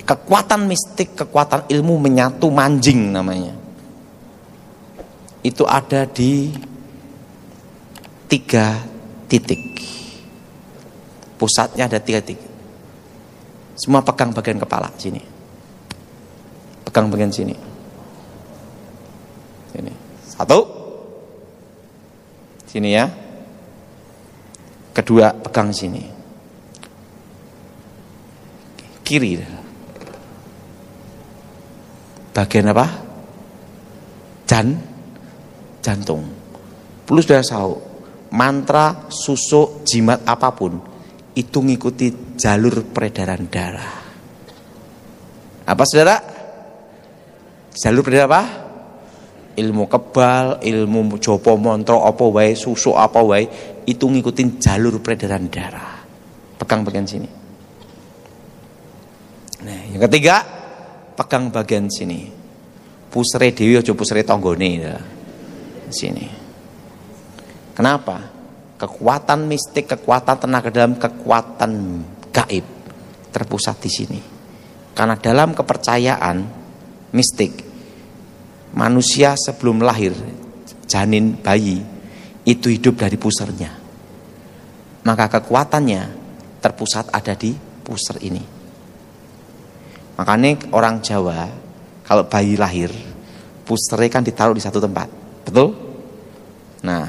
Kekuatan mistik, kekuatan ilmu menyatu manjing namanya. Itu ada di 3 titik. Pusatnya ada 3 titik. Semua pegang bagian kepala sini. Pegang bagian sini. Sini. 1. Sini ya. Kedua pegang sini. Kiri. Bagian apa? Jantung. Perlu sudah tahu, mantra, susuk, jimat apapun itu ngikuti jalur peredaran darah. Apa saudara? Jalur peredaran apa? Ilmu kebal, ilmu jopo montro apa wae, susuk apa wae, itu ngikutin jalur peredaran darah. Pegang bagian sini. Nah, yang ketiga, pegang bagian sini. Pusere dewi aja pusere tanggane ya. Sini. Kenapa? Kekuatan mistik, kekuatan tenaga dalam, kekuatan gaib terpusat di sini. Karena dalam kepercayaan mistik, manusia sebelum lahir, janin bayi itu hidup dari pusernya. Maka kekuatannya terpusat ada di puser ini. Makanya orang Jawa kalau bayi lahir, pusernya kan ditaruh di satu tempat, betul? Nah,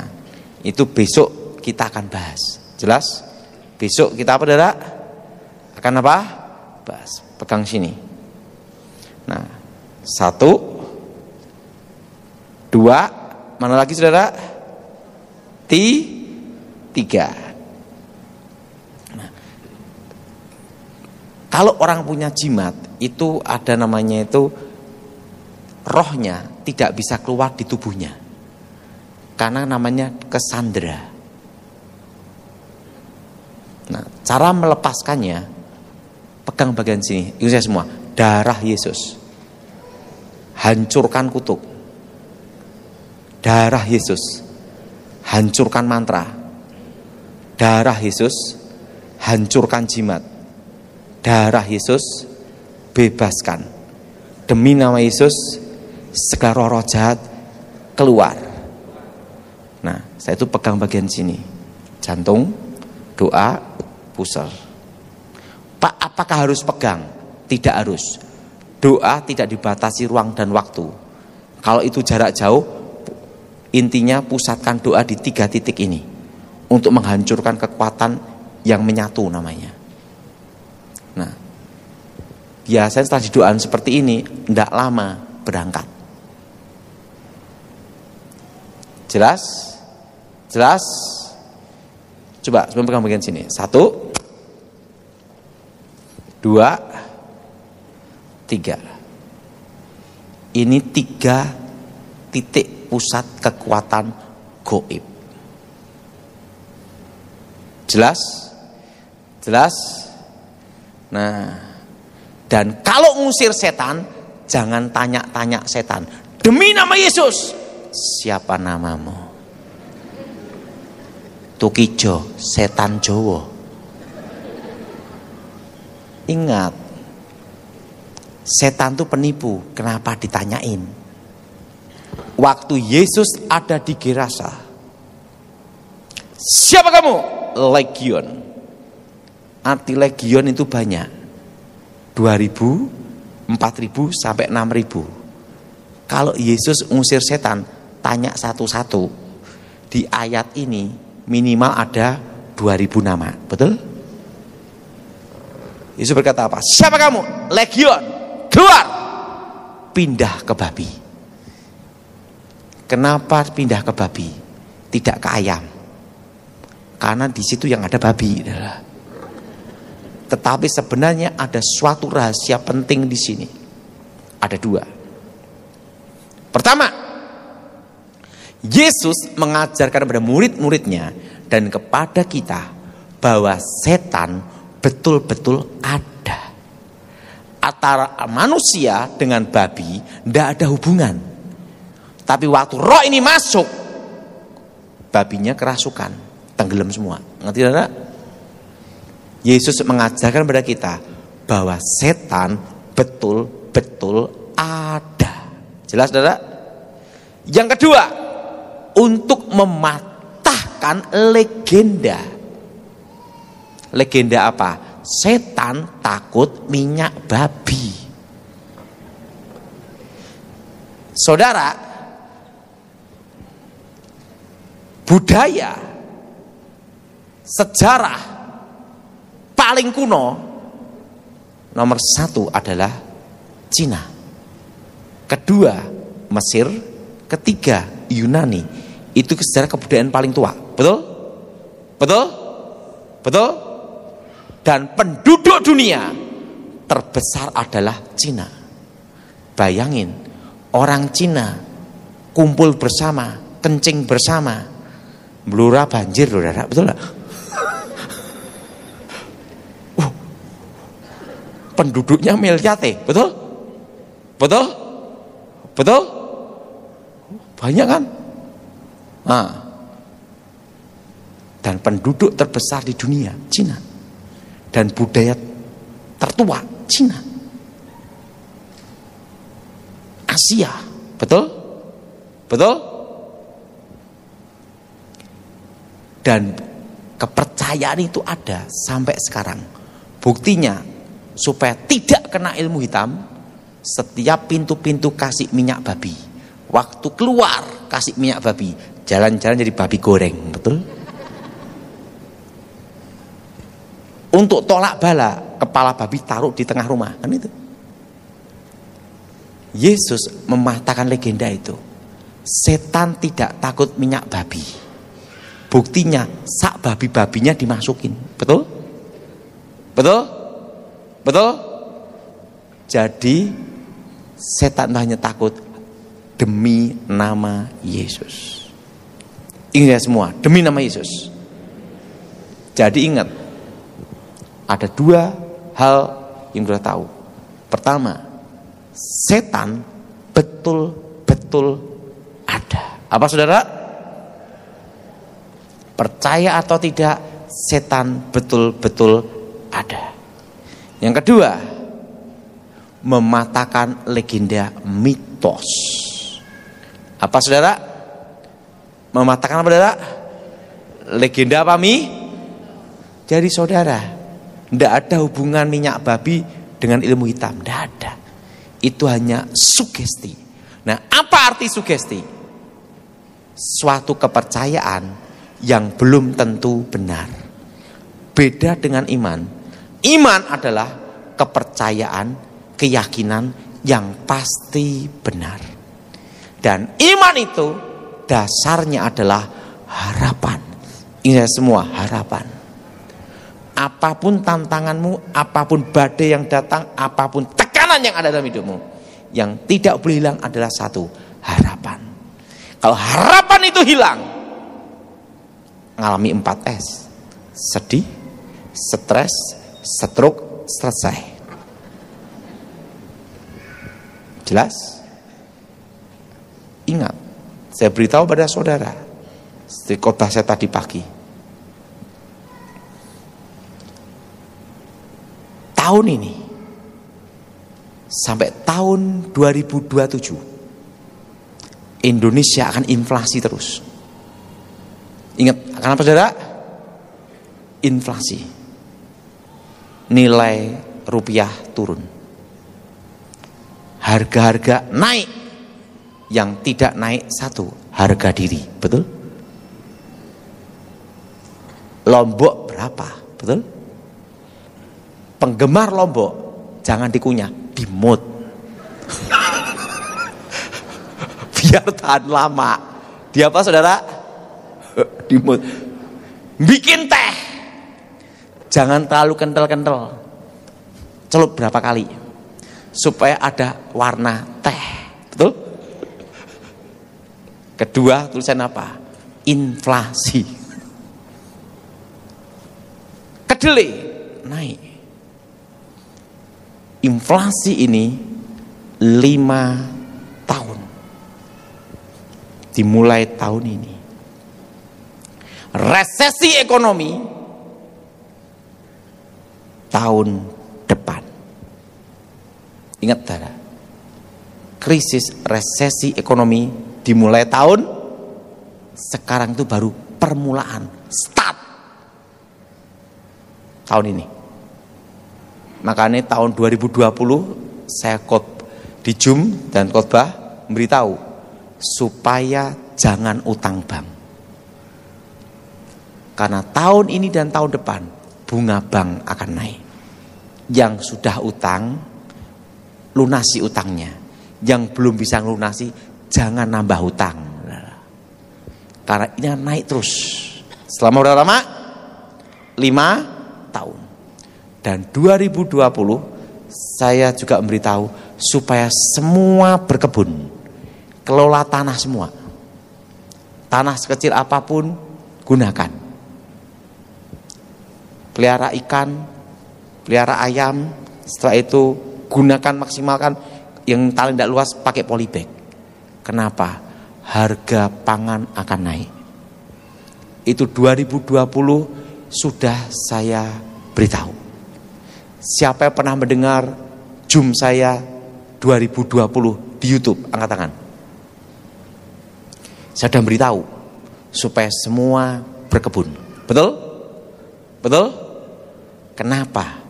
itu besok kita akan bahas. Jelas? Besok kita apa, saudara? Akan apa? Bahas. Pegang sini. Nah, 1, 2, mana lagi saudara? 3. Nah, kalau orang punya jimat, itu ada namanya itu rohnya tidak bisa keluar di tubuhnya. Karena namanya kesandera. Nah, cara melepaskannya, pegang bagian sini, itu saya semua. Darah Yesus. Hancurkan kutuk. Darah Yesus. Hancurkan mantra. Darah Yesus. Hancurkan jimat. Darah Yesus. Bebaskan. Demi nama Yesus, segala roh jahat keluar. Nah, saya itu pegang bagian sini. Jantung, doa, pusar. Pak, apakah harus pegang? Tidak harus. Doa tidak dibatasi ruang dan waktu. Kalau itu jarak jauh, intinya pusatkan doa di 3 titik ini untuk menghancurkan kekuatan yang menyatu namanya. Nah, biasanya setelah didoakan seperti ini, tidak lama berangkat. Jelas? Jelas? Coba sebelum pegang bagian sini. 1, 2, 3. Ini 3 titik pusat kekuatan gaib. Jelas? Jelas? Nah, dan kalau ngusir setan, jangan tanya-tanya setan. Demi nama Yesus, siapa namamu? Tukijo, setan Jawa. Ingat, setan itu penipu. Kenapa ditanyain? Waktu Yesus ada di Gerasa, siapa kamu? Legion. Arti legion itu banyak. 2.000, 4.000 sampai 6.000. Kalau Yesus ngusir setan, tanya satu-satu. Di ayat ini minimal ada 2.000 nama, betul? Yesus berkata apa? Siapa kamu? Legion. Keluar. Pindah ke babi. Kenapa pindah ke babi? Tidak ke ayam. Karena di situ yang ada babi. Tetapi sebenarnya ada suatu rahasia penting di sini. Ada 2. Pertama, Yesus mengajarkan kepada murid-muridnya dan kepada kita bahwa setan betul-betul ada. Antara manusia dengan babi tidak ada hubungan. Tapi waktu roh ini masuk, babinya kerasukan, tenggelam semua. Ngerti tidak? Yesus mengajarkan kepada kita bahwa setan betul-betul ada. Jelas saudara? Yang kedua, untuk mematahkan legenda. Legenda apa? Setan takut minyak babi. Saudara, budaya, sejarah paling kuno nomor 1 adalah Cina, kedua Mesir, ketiga Yunani. Itu sejarah kebudayaan paling tua. Betul? Betul? Betul? Dan penduduk dunia terbesar adalah Cina. Bayangin, orang Cina kumpul bersama, kencing bersama, blura banjir, saudara. Betul nggak? Penduduknya miliate, betul? Betul? Betul? Banyak kan? Nah. Dan penduduk terbesar di dunia Cina, dan budaya tertua Cina. Asia, betul? Betul? Dan kepercayaan itu ada sampai sekarang. Buktinya, supaya tidak kena ilmu hitam, setiap pintu-pintu kasih minyak babi. Waktu keluar kasih minyak babi, jalan-jalan jadi babi goreng, betul? Untuk tolak bala, kepala babi taruh di tengah rumah, kan itu. Yesus mematahkan legenda itu. Setan tidak takut minyak babi. Buktinya sak babi-babinya dimasukin, betul? Betul? Betul? Jadi setan hanya takut demi nama Yesus. Ingat ya semua, demi nama Yesus. Jadi ingat, ada 2 hal yang kita tahu. Pertama, setan betul-betul ada. Apa saudara? Percaya atau tidak, setan betul-betul ada. Yang kedua, mematahkan legenda mitos. Apa saudara? Mematahkan apa saudara? Legenda apa Jadi saudara, tidak ada hubungan minyak babi dengan ilmu hitam, tidak ada. Itu hanya sugesti. Nah, apa arti sugesti? Suatu kepercayaan yang belum tentu benar. Beda dengan iman. Iman adalah kepercayaan, keyakinan yang pasti benar. Dan iman itu dasarnya adalah harapan. Ingat semua, harapan. Apapun tantanganmu, apapun badai yang datang, apapun tekanan yang ada dalam hidupmu, yang tidak boleh hilang adalah satu, harapan. Kalau harapan itu hilang, ngalami 4S. Sedih, stres, stroke, selesai. Jelas? Ingat, saya beritahu pada saudara, seperti khotbah saya tadi pagi, tahun ini sampai tahun 2027 Indonesia akan inflasi terus. Ingat, akan apa saudara? Inflasi. Nilai rupiah turun. Harga-harga naik. Yang tidak naik satu, harga diri. Betul? Lombok berapa? Betul? Penggemar Lombok jangan dikunyah, dimut. Biar tahan lama. Di apa saudara? Dimut. Bikin teh, jangan terlalu kental-kental. Celup berapa kali supaya ada warna teh. Betul? Kedua, tulisan apa? Inflasi. Kedelai naik. Inflasi ini 5 tahun. Dimulai tahun ini. Resesi ekonomi tahun depan. Ingat saudara, krisis resesi ekonomi dimulai tahun sekarang, itu baru permulaan, start tahun ini. Makanya tahun 2020 saya di Zoom dan khotbah memberitahu supaya jangan utang bank. Karena tahun ini dan tahun depan bunga bank akan naik. Yang sudah utang, lunasi utangnya. Yang belum bisa lunasi, jangan nambah utang. Karena ini naik terus. Selama berapa lama? 5 tahun. Dan 2020 saya juga memberitahu supaya semua berkebun, kelola tanah semua. Tanah sekecil apapun gunakan. Pelihara ikan, pelihara ayam, setelah itu gunakan, maksimalkan. Yang paling tidak luas pakai polybag. Kenapa? Harga pangan akan naik. Itu 2020 sudah saya beritahu. Siapa yang pernah mendengar Zoom saya 2020 di YouTube, angkat tangan. Saya sudah beritahu supaya semua berkebun. Betul? Betul? Kenapa?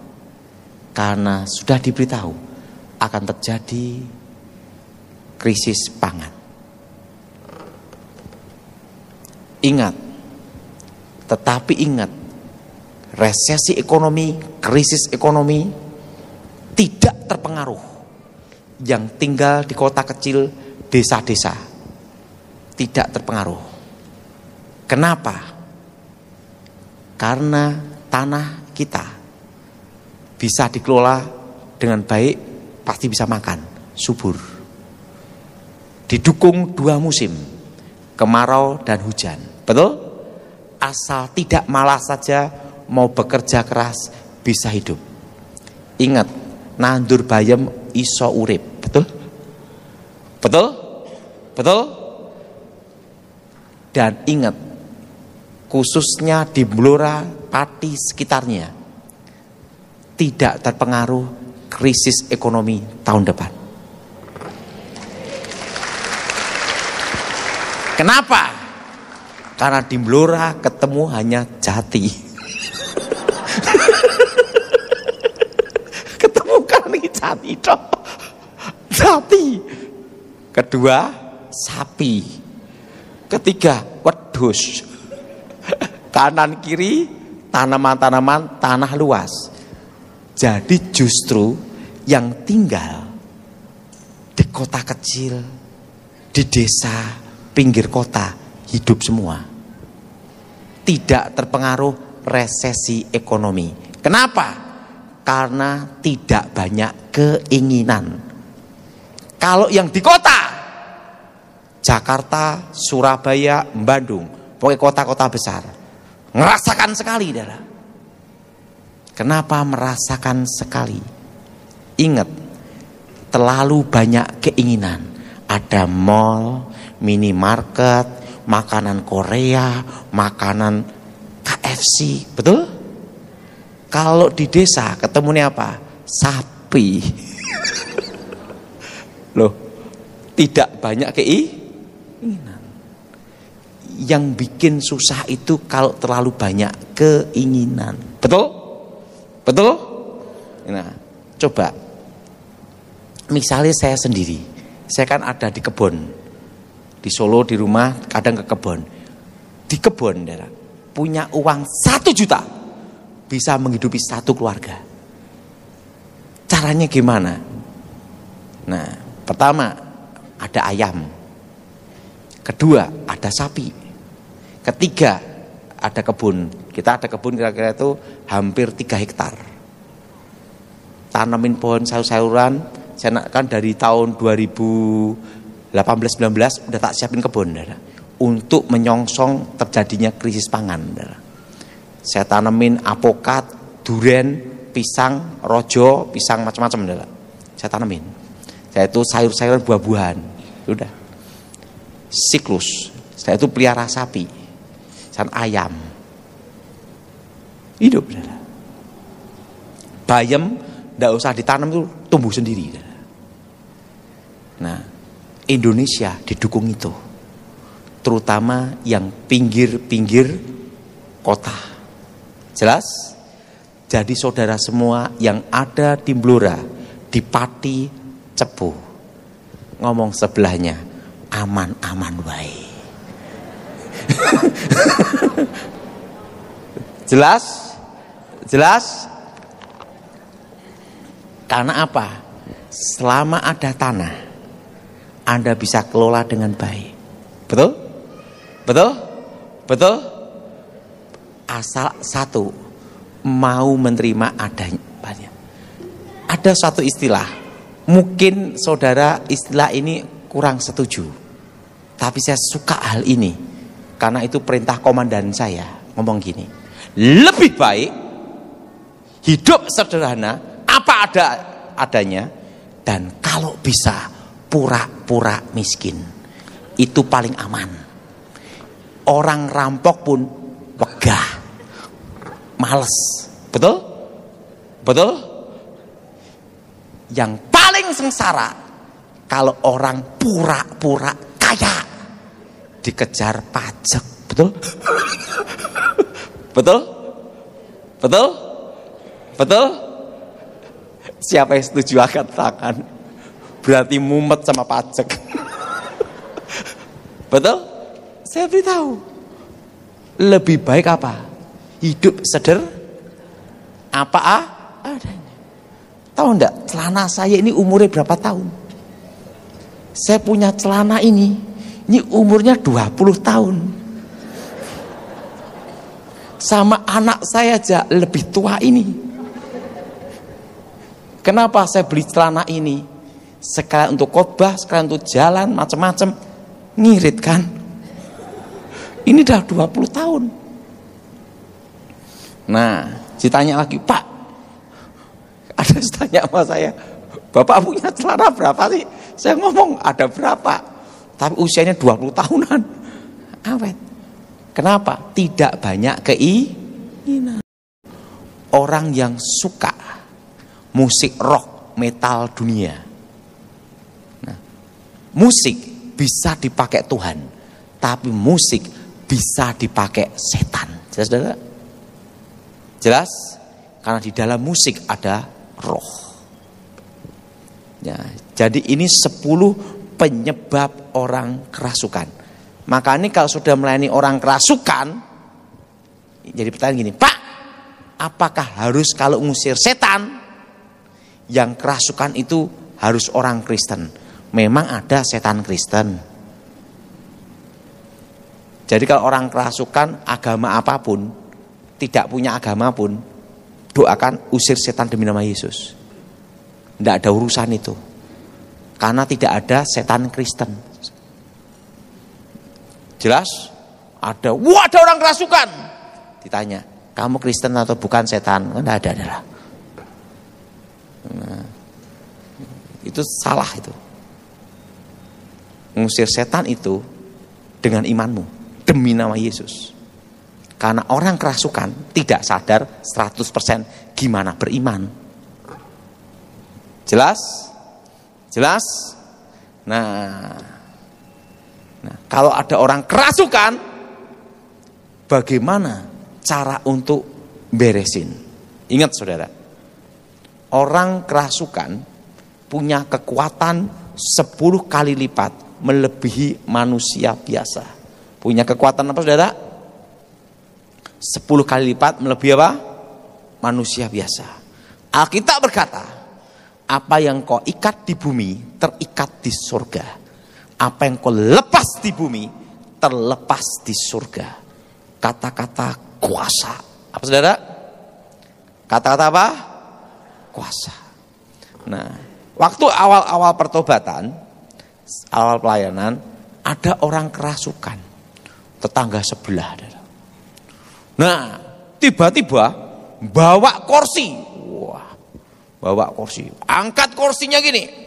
Karena sudah diberitahu akan terjadi krisis pangan. Ingat, tetapi ingat, resesi ekonomi, krisis ekonomi tidak terpengaruh yang tinggal di kota kecil, desa-desa. Tidak terpengaruh. Kenapa? Karena tanah kita bisa dikelola dengan baik, pasti bisa makan, subur. Didukung 2 musim, kemarau dan hujan. Betul? Asal tidak malas saja, mau bekerja keras, bisa hidup. Ingat, nandur bayem iso urip. Betul? Betul? Betul? Dan ingat, khususnya di Blora, Pati sekitarnya, tidak terpengaruh krisis ekonomi tahun depan. Kenapa? Karena di Blora ketemu hanya jati. Ketemu kali jati toh. Jati. Kedua, sapi. Ketiga, wedhus. Kanan kiri tanaman-tanaman, tanah luas. Jadi justru yang tinggal di kota kecil, di desa, pinggir kota, hidup semua. Tidak terpengaruh resesi ekonomi. Kenapa? Karena tidak banyak keinginan. Kalau yang di kota, Jakarta, Surabaya, Bandung, pokoknya kota-kota besar, ngerasakan sekali, darah. Kenapa merasakan sekali? Ingat, terlalu banyak keinginan. Ada mall, minimarket, makanan Korea, makanan KFC, betul? Kalau di desa ketemunya apa? Sapi. Loh, tidak banyak keinginan. Yang bikin susah itu kalau terlalu banyak keinginan. Betul? Betul? Nah, coba. Misalnya saya sendiri. Saya kan ada di kebun. Di Solo, di rumah, kadang ke kebun. Di kebun, daerah, punya uang 1 juta. Bisa menghidupi 1 keluarga. Caranya gimana? Nah, pertama, ada ayam. Kedua, ada sapi. Ketiga, ada kebun. Kita ada kebun kira-kira itu hampir 3 hektar. Tanamin pohon sayur-sayuran. Saya kan dari tahun 2018-19 udah tak siapin kebun, darah, untuk menyongsong terjadinya krisis pangan, darah. Saya tanemin apokat, duren, pisang, rojo, pisang macam-macam, darah. Saya tanemin. Saya itu sayur-sayuran, buah-buahan. Udah. Siklus. Saya itu pelihara sapi, dan ayam. Hidup, darah. Bayam nggak usah ditanam, itu tumbuh sendiri, darah. Nah, Indonesia didukung itu, terutama yang pinggir-pinggir kota. Jelas? Jadi saudara semua yang ada di Blora, di Pati, Cepu, ngomong sebelahnya, aman-aman wae. Jelas? Jelas? Karena apa? Selama ada tanah, Anda bisa kelola dengan baik. Betul? Betul? Betul? Asal satu, mau menerima adanya. Ada satu istilah, mungkin saudara istilah ini kurang setuju, tapi saya suka hal ini, karena itu perintah komandan saya, ngomong gini, lebih baik hidup sederhana, apa adanya, dan kalau bisa pura-pura miskin. Itu paling aman. Orang rampok pun wegah, males. Betul? Betul? Yang paling sengsara kalau orang pura-pura kaya, dikejar pajak. Betul? Betul? Betul? Betul? Siapa yang setuju angkat tangan? Berarti mumet sama pajak. Betul? Saya beritahu, lebih baik apa? Hidup apa adanya. Tahu enggak, celana saya ini umurnya berapa tahun? Saya punya celana ini umurnya 20 tahun. Sama anak saya aja lebih tua ini. Kenapa saya beli celana ini? Sekalian untuk khotbah, sekalian untuk jalan, macam-macam. Ngirit kan? Ini udah 20 tahun. Nah, ditanya lagi, Pak, ada yang tanya sama saya, Bapak punya celana berapa sih? Saya ngomong ada berapa, tapi usianya 20 tahunan. Awet. Kenapa? Tidak banyak keinginan. Orang yang suka musik rock, metal dunia. Nah, musik bisa dipakai Tuhan, tapi musik bisa dipakai setan. Jelas, saudara? Jelas? Karena di dalam musik ada roh. Ya, jadi ini 10 penyebab orang kerasukan. Makanya kalau sudah melayani orang kerasukan, jadi pertanyaan gini, Pak, apakah harus kalau ngusir setan, yang kerasukan itu harus orang Kristen? Memang ada setan Kristen. Jadi kalau orang kerasukan agama apapun, tidak punya agama pun, doakan usir setan demi nama Yesus. Tidak ada urusan itu. Karena tidak ada setan Kristen. Jelas? Ada orang kerasukan. Ditanya, kamu Kristen atau bukan setan? Tidak ada. Nah, itu salah itu. Mengusir setan itu dengan imanmu demi nama Yesus. Karena orang kerasukan tidak sadar 100% gimana beriman. Jelas? Jelas? Nah, kalau ada orang kerasukan, bagaimana cara untuk beresin? Ingat saudara, orang kerasukan punya kekuatan 10 kali lipat melebihi manusia biasa. Punya kekuatan apa saudara? 10 kali lipat melebihi apa? Manusia biasa. Alkitab berkata, apa yang kau ikat di bumi terikat di surga. Apa yang kau lepas di bumi terlepas di surga. Kata-kata kuasa. Apa saudara? Kata-kata apa? Kuasa. Nah, waktu awal-awal pertobatan, awal pelayanan, ada orang kerasukan, tetangga sebelah. Nah, tiba-tiba bawa kursi. Wah, bawa kursi. Angkat kursinya gini.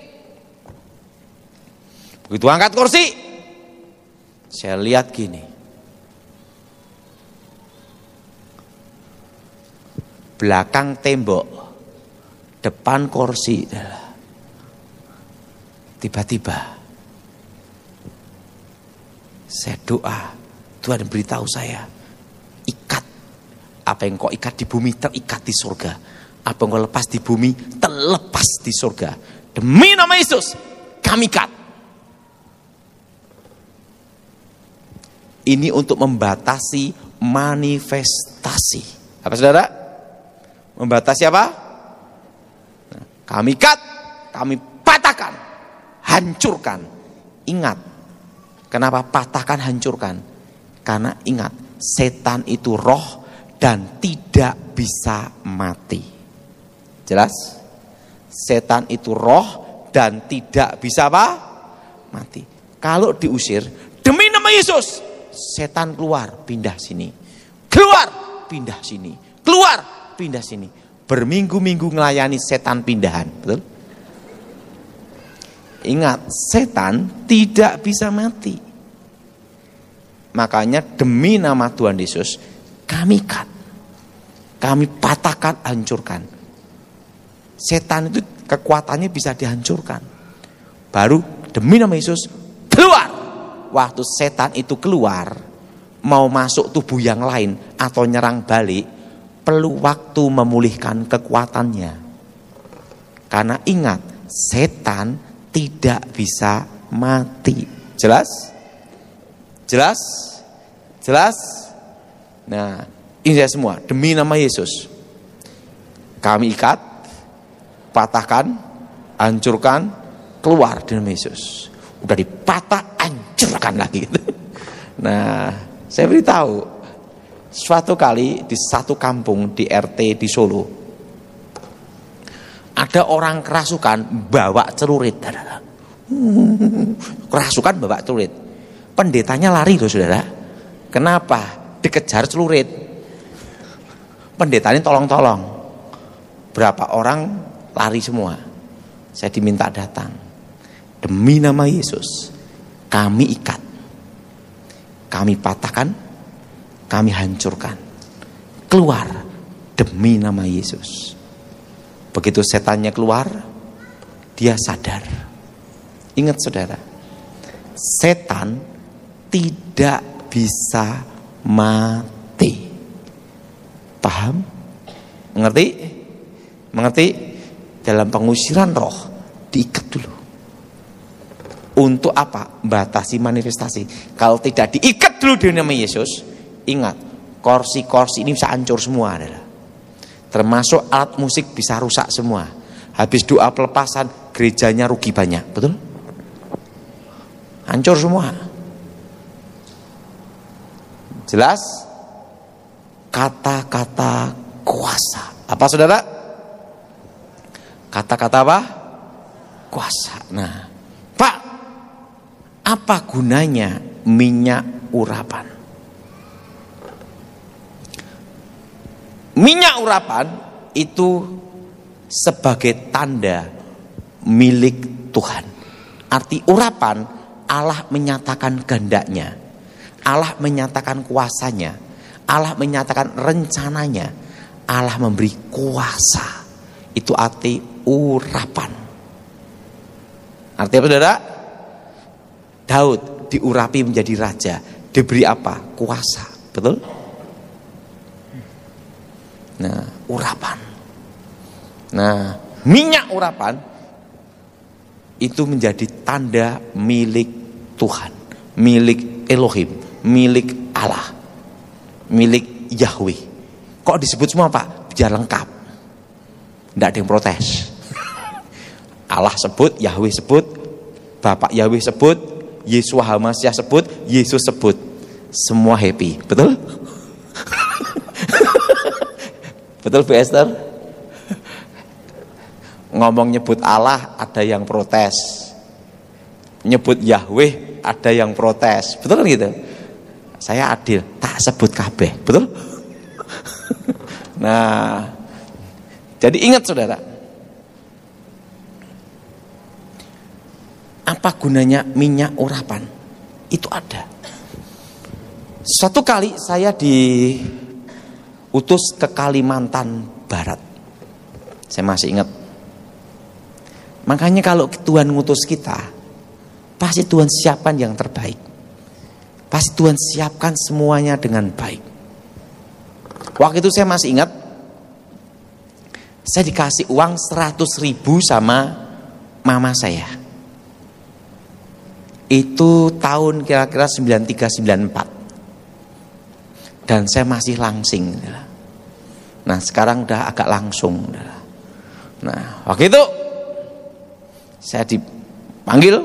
Begitu angkat kursi, saya lihat gini. Belakang tembok, depan kursi. Tiba-tiba saya doa, Tuhan beritahu saya, ikat apa yang kau ikat di bumi terikat di surga, apa yang kau lepas di bumi terlepas di surga. Demi nama Yesus kami ikat. Ini untuk membatasi manifestasi. Apa saudara? Membatasi apa? Nah, kami ikat, kami patahkan, hancurkan. Ingat, kenapa patahkan, hancurkan? Karena ingat, setan itu roh dan tidak bisa mati. Jelas? Setan itu roh dan tidak bisa apa? Mati. Kalau diusir, demi nama Yesus, setan keluar, pindah sini. Keluar, pindah sini. Keluar, pindah sini. Berminggu-minggu melayani setan pindahan. Betul? Ingat, setan tidak bisa mati. Makanya demi nama Tuhan Yesus, kami ikat. Kami patahkan, hancurkan. Setan itu kekuatannya bisa dihancurkan. Baru demi nama Yesus, keluar. Waktu setan itu keluar, mau masuk tubuh yang lain atau nyerang balik, perlu waktu memulihkan kekuatannya. Karena ingat, setan tidak bisa mati. Jelas? Jelas? Jelas? Nah, ini saya semua demi nama Yesus. Kami ikat, patahkan, hancurkan, keluar di nama Yesus. Udah dipatah, hancurkan lagi. Nah, saya beritahu, suatu kali di satu kampung di RT di Solo, ada orang kerasukan bawa celurit. Kerasukan bawa celurit. Pendetanya lari loh saudara. Kenapa? Dikejar celurit. Pendetanya tolong-tolong. Berapa orang lari semua. Saya diminta datang. Demi nama Yesus, kami ikat. Kami patahkan, kami hancurkan. Keluar demi nama Yesus. Begitu setannya keluar, dia sadar. Ingat saudara, setan tidak bisa mati. Paham? Mengerti? Mengerti? Dalam pengusiran roh, diikat dulu. Untuk apa? Batasi manifestasi. Kalau tidak diikat dulu dengan nama Yesus, ingat, kursi-kursi ini bisa hancur semua adalah. Termasuk alat musik bisa rusak semua. Habis doa pelepasan, gerejanya rugi banyak. Betul? Hancur semua. Jelas? Kata-kata kuasa. Apa saudara? Kata-kata apa? Kuasa. Nah, Pak, apa gunanya minyak urapan? Minyak urapan itu sebagai tanda milik Tuhan. Arti urapan, Allah menyatakan kehendaknya, Allah menyatakan kuasanya, Allah menyatakan rencananya, Allah memberi kuasa. Itu arti urapan. Arti apa saudara? Daud diurapi menjadi raja, diberi apa? Kuasa. Betul? Nah, urapan. Nah, minyak urapan itu menjadi tanda milik Tuhan, milik Elohim, milik Allah, milik Yahweh. Kok disebut semua Pak? Biar lengkap. Tidak ada yang protes. Allah sebut, Yahweh sebut, Bapak Yahweh sebut, Yesua HaMasiah sebut, Yesus sebut. Semua happy. Betul? Betul Bu Esther? Ngomong nyebut Allah ada yang protes, nyebut Yahweh ada yang protes. Betul kan gitu? Saya adil, tak sebut kabeh. Betul? Nah, jadi ingat saudara, apa gunanya minyak urapan? Itu ada. Suatu kali saya diutus ke Kalimantan Barat. Saya masih ingat. Makanya kalau Tuhan ngutus kita, pasti Tuhan siapkan yang terbaik. Pasti Tuhan siapkan semuanya dengan baik. Waktu itu saya masih ingat, saya dikasih uang 100.000 sama mama saya. Itu tahun kira-kira 93-94. Dan saya masih langsing. Nah sekarang udah agak langsung. Nah waktu itu saya dipanggil,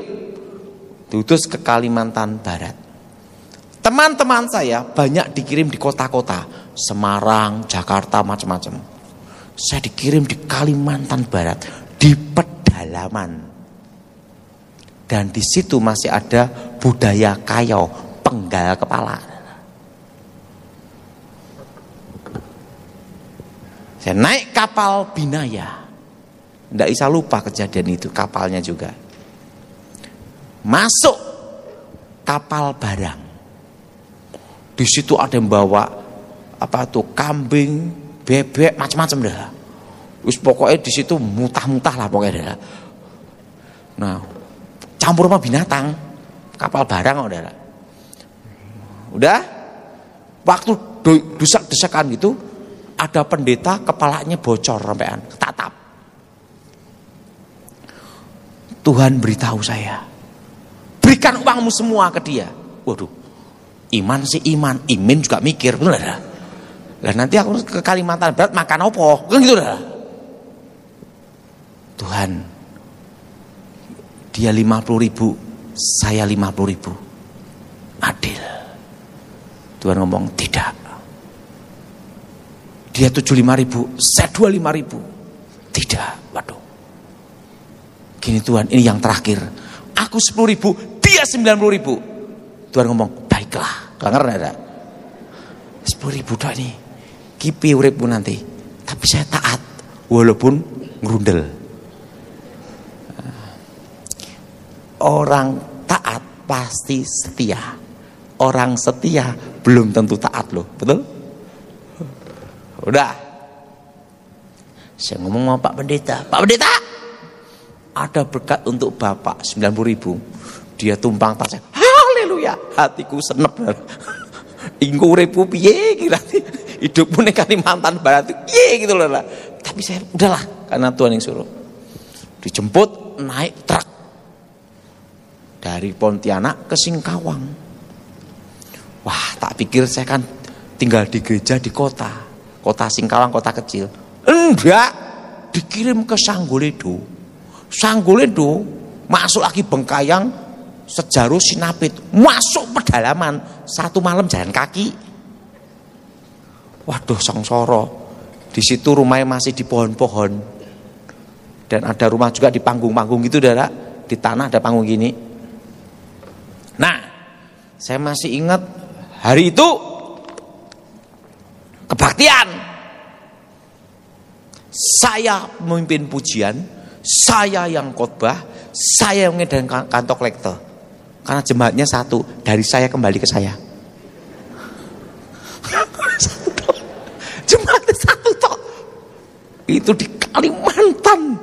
diutus ke Kalimantan Barat. Teman-teman saya banyak dikirim di kota-kota, Semarang, Jakarta, macam-macam. Saya dikirim di Kalimantan Barat, di pedalaman. Dan di situ masih ada budaya kayo, penggal kepala. Saya naik kapal Binaya. Tidak bisa lupa kejadian itu, kapalnya juga. Masuk kapal barang. Di situ ada yang bawa kambing, bebek, macam-macam dah. Wis pokoknya di situ mutah-mutah lah pokoknya dah. Nah, campur sama binatang, kapal barang udah. Waktu desak-desakan gitu, ada pendeta kepalanya bocor sampean, ketatap. Tuhan beritahu saya, berikan uangmu semua ke dia. Waduh, iman sih iman, Imin juga mikir, betul dah. Lah nanti aku ke Kalimantan Barat makan apa? Kan gitu dah. Tuhan, dia 50.000, saya 50.000. Adil. Tuhan ngomong tidak. Dia 75.000, saya 25.000. Tidak, waduh. Gini Tuhan, ini yang terakhir. Aku 10.000, dia 90.000. Tuhan ngomong, baiklah. Gak ngerti ada. 10.000 doa ini. Kipi uripmu nanti. Tapi saya taat. Walaupun ngerundel. Orang taat pasti setia. Orang setia belum tentu taat loh. Betul? Udah. Saya ngomong sama Pak Pendeta. Pak Pendeta, ada berkat untuk Bapak 90.000. Dia tumpang tas saya. Haleluya. Hatiku senep. Ingku uripku piye kira hidupmu ning Kalimantan Barat piye gitu loh. Tapi saya udahlah karena Tuhan yang suruh. Dijemput naik truk dari Pontianak ke Singkawang. Wah, tak pikir saya kan tinggal di gereja di kota Singkawang, kota kecil. Enggak, dikirim ke Sanggoledo, masuk lagi Bengkayang, Sejaru, Sinapit, masuk pedalaman, 1 malam jalan kaki. Waduh, sengsara. Di situ rumahnya masih di pohon-pohon, dan ada rumah juga di panggung-panggung gitu, dah, di tanah ada panggung gini. Nah, saya masih ingat hari itu kebaktian. Saya memimpin pujian, saya yang khotbah, saya yang ngedang kantong lektor. Karena jemaatnya satu, dari saya kembali ke saya. Jemaatnya satu toh. Itu di Kalimantan.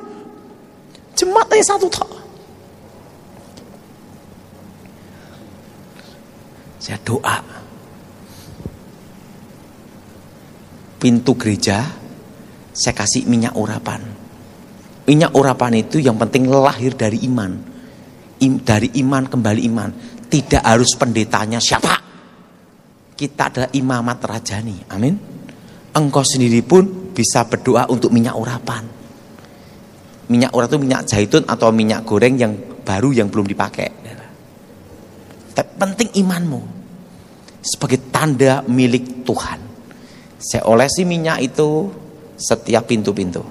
Jemaatnya satu toh. Saya doa. Pintu gereja saya kasih minyak urapan. Minyak urapan itu yang penting lahir dari iman. Dari iman kembali iman. Tidak harus pendetanya siapa. Kita adalah imamat rajani. Amin. Engkau sendiri pun bisa berdoa untuk minyak urapan. Minyak urapan itu minyak zaitun atau minyak goreng yang baru yang belum dipakai. Tapi penting imanmu. Sebagai tanda milik Tuhan. Saya olesi minyak itu setiap pintu-pintu.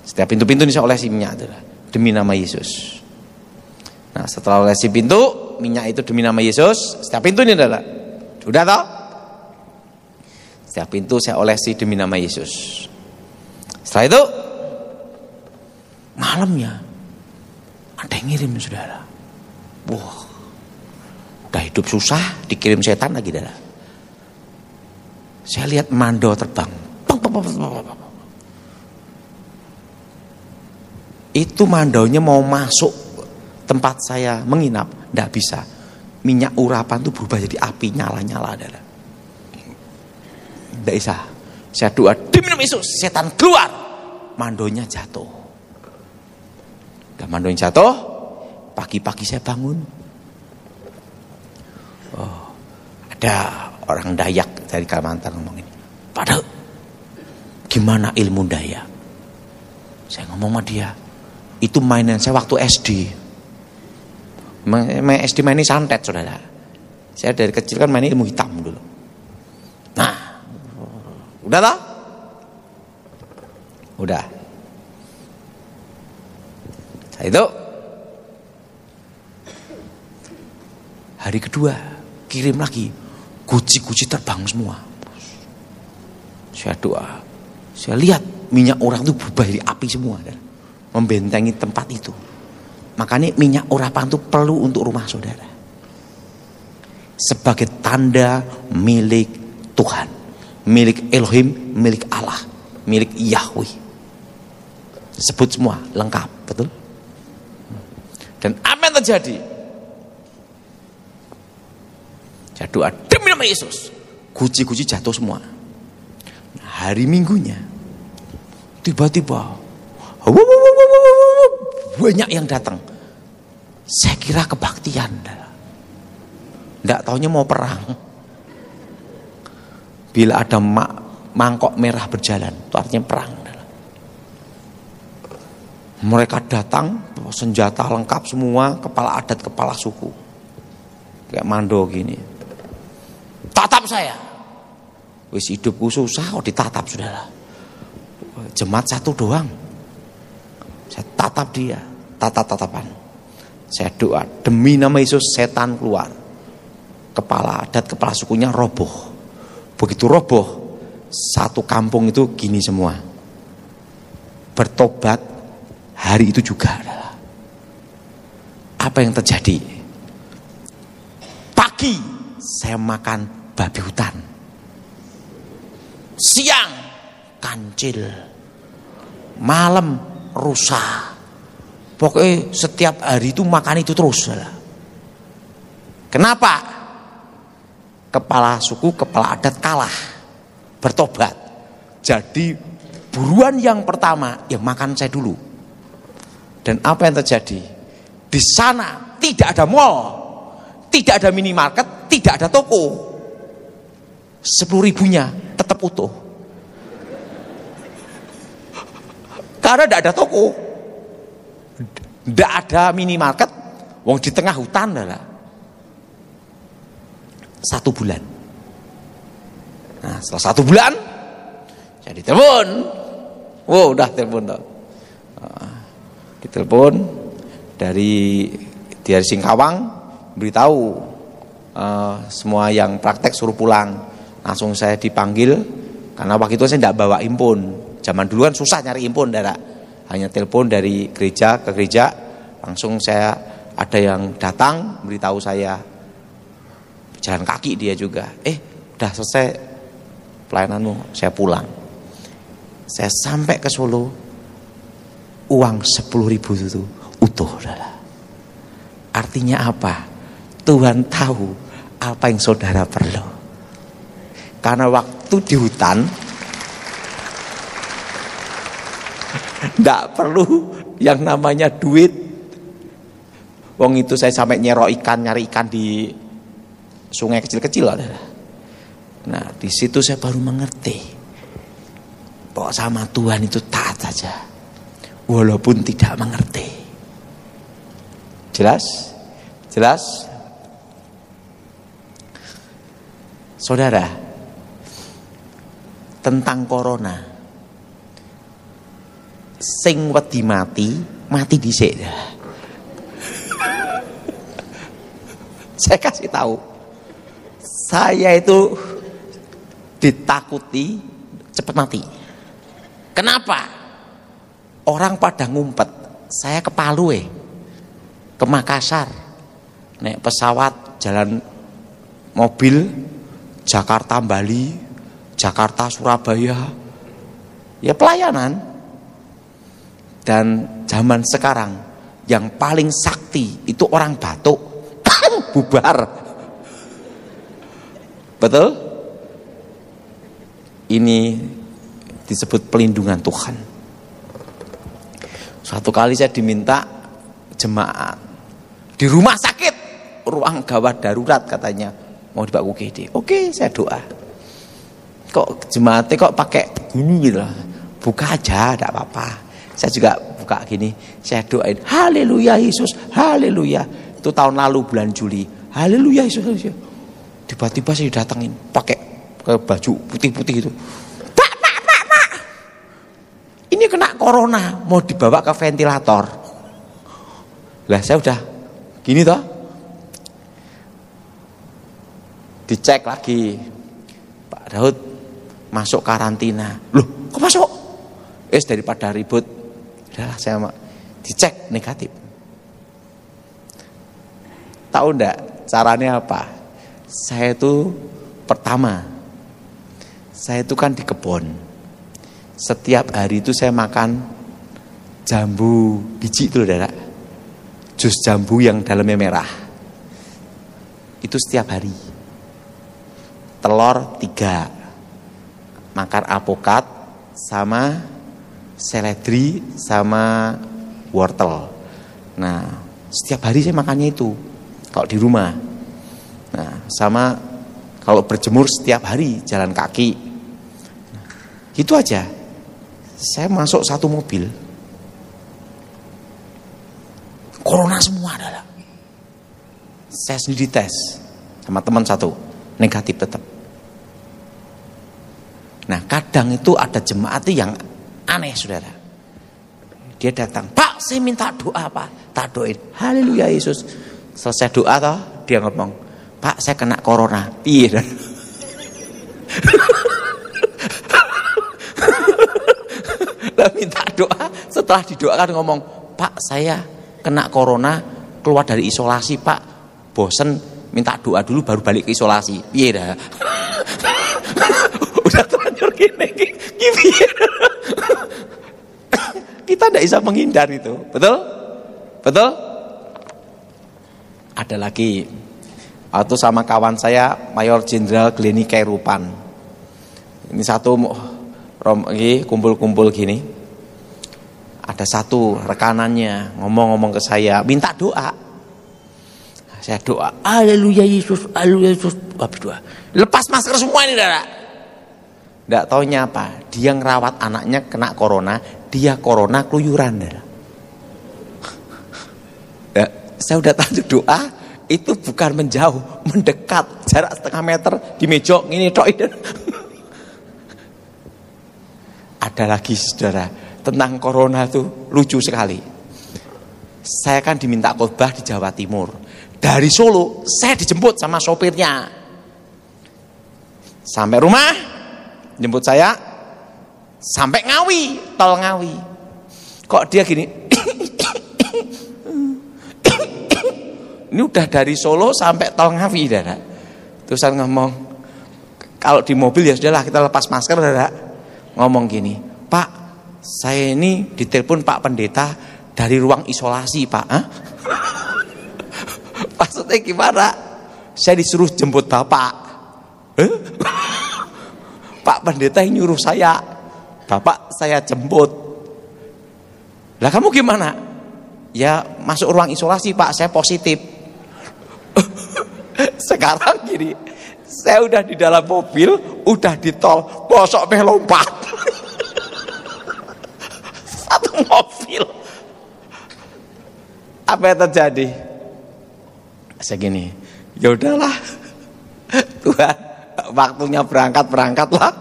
Setiap pintu-pintu ini saya olesi minyak itu demi nama Yesus. Nah, setelah olesi pintu, minyak itu demi nama Yesus. Setiap pintu ini adalah sudah toh? Setiap pintu saya olesi demi nama Yesus. Setelah itu malamnya ada yang ngirim, saudara. Wah, udah hidup susah dikirim setan lagi, saudara. Saya lihat mando terbang. Itu mandaunya mau masuk tempat saya menginap, tidak bisa. Minyak urapan itu berubah jadi api, nyala-nyala. Tidak bisa. Saya doa, demi nama Yesus, setan keluar. Mandonya jatuh. Dan mandonya jatuh, pagi-pagi saya bangun. Oh, ada orang Dayak dari Kalimantan ngomong ini. Padahal gimana ilmu Dayak? Saya ngomong sama dia, itu mainan saya waktu SD. Main SD main santet, saudara. Saya dari kecil kan main ilmu hitam dulu. Nah, udah lah. Udah. Saya itu hari kedua kirim lagi, guci-guci terbang semua. Saya doa, saya lihat minyak orang itu berubah jadi api semua, membentengi tempat itu. Makanya minyak urapan itu perlu untuk rumah saudara, sebagai tanda milik Tuhan, milik Elohim, milik Allah, milik Yahweh. Sebut semua lengkap, betul? Dan apa yang terjadi? Saya doa demi nama Yesus, guci-guci jatuh semua. Hari Minggunya tiba-tiba banyak yang datang. Saya kira kebaktian, nggak taunya mau perang. Bila ada mangkok merah berjalan, itu artinya perang. Mereka datang senjata lengkap semua, kepala adat, kepala suku, kayak mando gini. Tatap saya, wis hidupku susah kok ditatap, saudara. Jemaat satu doang, saya tatap dia, tatap-tatapan. Saya doa demi nama Yesus, setan keluar. Kepala adat, kepala sukunya roboh. Begitu roboh, satu kampung itu gini semua, bertobat hari itu juga. Apa yang terjadi? Pagi saya makan babi hutan, siang kancil, malam rusa. Pokoknya setiap hari itu makan itu terus. Kenapa? Kepala suku, kepala adat kalah, bertobat. Jadi buruan yang pertama yang makan saya dulu. Dan apa yang terjadi? Di sana tidak ada mall, tidak ada minimarket, tidak ada toko. 10.000-nya tetap utuh. Karena tidak ada toko, tidak ada minimarket, wong di tengah hutan lah. 1 bulan. Nah, setelah 1 bulan, saya ditelepon. Wow, udah telepon toh. Ditelepon dari Singkawang, beritahu semua yang praktek suruh pulang. Langsung saya dipanggil, karena waktu itu saya tidak bawa impun. Zaman dulu kan susah nyari impun, hanya telepon dari gereja ke gereja. Langsung saya ada yang datang beritahu saya, jalan kaki dia juga. Udah selesai pelayananmu, saya pulang. Saya sampai ke Solo, uang 10.000 itu utuh. Artinya apa? Tuhan tahu apa yang saudara perlu. Karena waktu di hutan tidak perlu yang namanya duit. Wong itu saya sampai nyari ikan di sungai kecil-kecil. Nah, di situ saya baru mengerti bahwa sama Tuhan itu taat saja, walaupun tidak mengerti. Jelas? Jelas? Saudara, tentang corona, sing wedi mati dhisik. Saya kasih tahu, saya itu ditakuti cepat mati. Kenapa? Orang pada ngumpet, saya ke Palu, ke Makassar, naik pesawat, jalan mobil, Jakarta Bali, Jakarta Surabaya, ya pelayanan. Dan zaman sekarang yang paling sakti itu orang batuk bubar. Betul? Ini disebut pelindungan Tuhan. Suatu kali saya diminta jemaat di rumah sakit, ruang gawat darurat katanya, mau dibawa UGD. Oke, saya doa. Kok jemaatnya kok pakai gini gitu lah. Buka aja, tidak apa-apa. Saya juga buka gini, saya doain, haleluya Yesus, haleluya. Itu tahun lalu bulan Juli, haleluya Yesus, haleluya. Tiba-tiba saya datangin pakai baju putih-putih itu. Pak. Ini kena corona, mau dibawa ke ventilator. Lah saya udah gini toh. Dicek lagi. Pak Daud masuk karantina. Loh, kok masuk? Daripada ribut, udahlah saya dicek negatif. Tahu enggak caranya apa? Saya itu pertama, saya itu kan di kebun. Setiap hari itu saya makan jambu biji itu, saudara. Jus jambu yang dalamnya merah. Itu setiap hari. Telur 3, makan alpukat sama seledri sama wortel. Nah, setiap hari saya makannya itu kalau di rumah. Nah, sama kalau berjemur setiap hari jalan kaki. Nah, gitu aja. Saya masuk satu mobil, corona semua adalah. Saya sendiri tes sama teman satu, negatif tetap. Nah, kadang itu ada jemaat yang aneh, saudara. Dia datang, Pak, saya minta doa, Pak. Tak doain, haleluya Yesus. Selesai doa toh, dia ngomong, Pak, saya kena corona. Iya. Lah minta doa, setelah didoakan ngomong, Pak, saya kena corona, keluar dari isolasi, Pak. Bosen, minta doa dulu baru balik ke isolasi. Iya dah. Udah terlanjur gini. Kita tidak bisa menghindar itu, betul? Betul? Ada lagi, waktu sama kawan saya Mayor Jenderal Glenny Kairupan. Ini satu kumpul-kumpul gini. Ada satu rekanannya ngomong-ngomong ke saya, minta doa. Saya doa, haleluya Yesus, haleluya Yesus. Habis doa, lepas masker semua ini, saudara. Tidak taunya apa, dia ngerawat anaknya kena corona, dia corona keluyuran. Ya, saya udah tahu doa itu bukan menjauh, mendekat, jarak setengah meter di meja ini tok. Ada lagi, saudara, tentang corona itu lucu sekali. Saya kan diminta khotbah di Jawa Timur. Dari Solo saya dijemput sama sopirnya. Sampai rumah jemput saya sampai Ngawi, tol Ngawi. Kok dia gini? Ini udah dari Solo sampai tol Ngawi, saudara. Terus saya ngomong, kalau di mobil ya sudahlah kita lepas masker, saudara. Ngomong gini, Pak, saya ini ditelepon Pak Pendeta dari ruang isolasi, Pak. Hah? Maksudnya gimana? Saya disuruh jemput Bapak. Pak Pendeta yang nyuruh saya, Bapak saya jemput. Lah kamu gimana? Ya masuk ruang isolasi, Pak, saya positif. Sekarang gini, saya udah di dalam mobil, udah di tol, bosok meh lompat. Satu mobil. Apa yang terjadi? Saya gini, ya udahlah, Tuhan, waktunya berangkat-berangkatlah.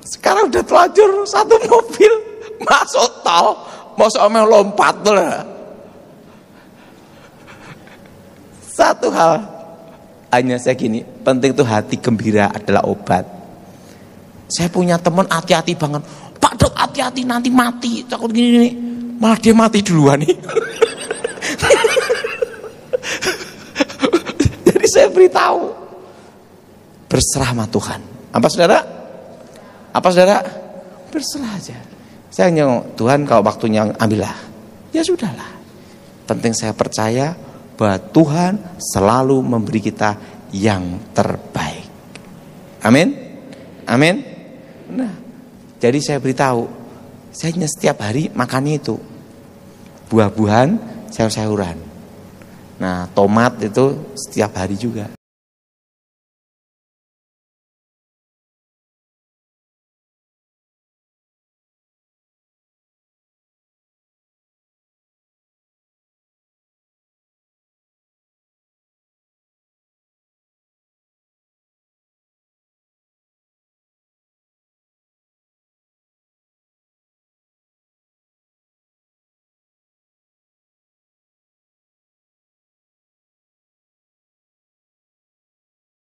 Sekarang udah terlanjur satu mobil masuk tol, masuk omel lompat tuh lah. Satu hal hanya saya gini, penting tuh hati gembira adalah obat. Saya punya teman hati-hati banget, Pak Dok hati-hati nanti mati, takut gini, malah dia mati duluan nih. Jadi saya beritahu, berserah sama Tuhan. Apa saudara? Apa saudara? Berserah aja. Saya nyengok, Tuhan kalau waktunya ambillah. Ya sudahlah. Penting saya percaya bahwa Tuhan selalu memberi kita yang terbaik. Amin. Amin. Nah, jadi saya beritahu, saya setiap hari makannya itu buah-buahan, sayur-sayuran. Nah, tomat itu setiap hari juga.